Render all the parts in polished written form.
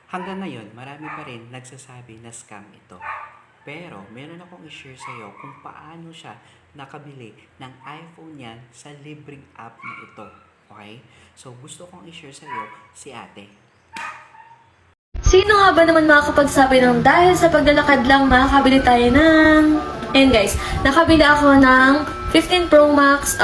Hanggang ngayon, marami pa rin nagsasabi na scam ito. Pero, meron akong i-share sa'yo kung paano siya nakabili ng iPhone niya sa libreng app na ito. Okay? So, gusto kong i-share sa'yo si ate. Sino nga ba naman makakapagsabi ng dahil sa paglalakad lang makakabili tayo ng... Ayan guys, nakabili ako ng 15 Pro Max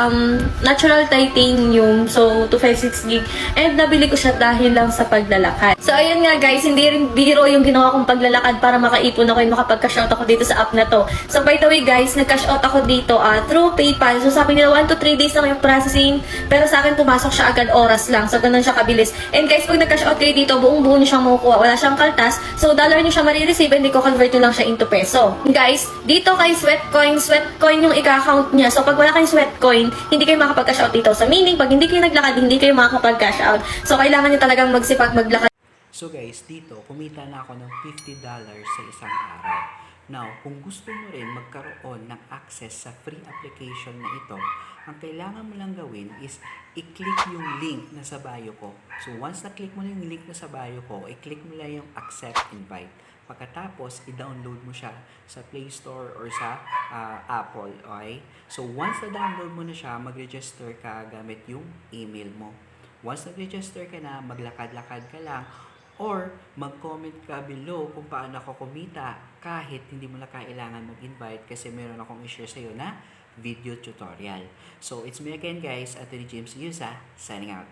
natural titanium, so 256 gig, and nabili ko siya dahil lang sa paglalakad. So ayun nga guys, hindi rin biro yung ginawa kong paglalakad para makaipon ako and makapag-cash out ako dito sa app na to. So by the way guys, nag-cash out ako dito through PayPal. So sabi nila 1 to 3 days lang yung processing, pero sa akin pumasok siya agad oras lang. So ganun siya kabilis. And guys, pag nag-cash out kayo dito, buong-buo niyo siyang makukuha. Wala siyang kaltas. So dollar niyo siya marireceive and i-convert niyo lang siya into peso. Guys, dito kay Sweatcoin yung i-account niya. So pag wala kayong Sweatcoin, hindi kayo makapag-cash out dito. So meaning, pag hindi kayo naglakad, hindi kayo makakapag-cash out. So kailangan niyo talagang magsipag maglakad. So guys, dito, kumita na ako ng $50 sa isang araw. Now, kung gusto mo rin magkaroon ng access sa free application na ito, ang kailangan mo lang gawin is i-click yung link na sa bio ko. So once na-click mo na yung link na sa bio ko, i-click mo lang yung accept invite. Pagkatapos, i-download mo siya sa Play Store or sa Apple. Okay? So once na-download mo na siya, mag-register ka gamit yung email mo. Once nag-register ka na, maglakad-lakad ka lang, or mag-comment ka below kung paano ako kumita kahit hindi mo na kailangan mag-invite kasi meron akong i-share sa'yo na video tutorial. So, it's me again guys, Atty. James Yusa, signing out.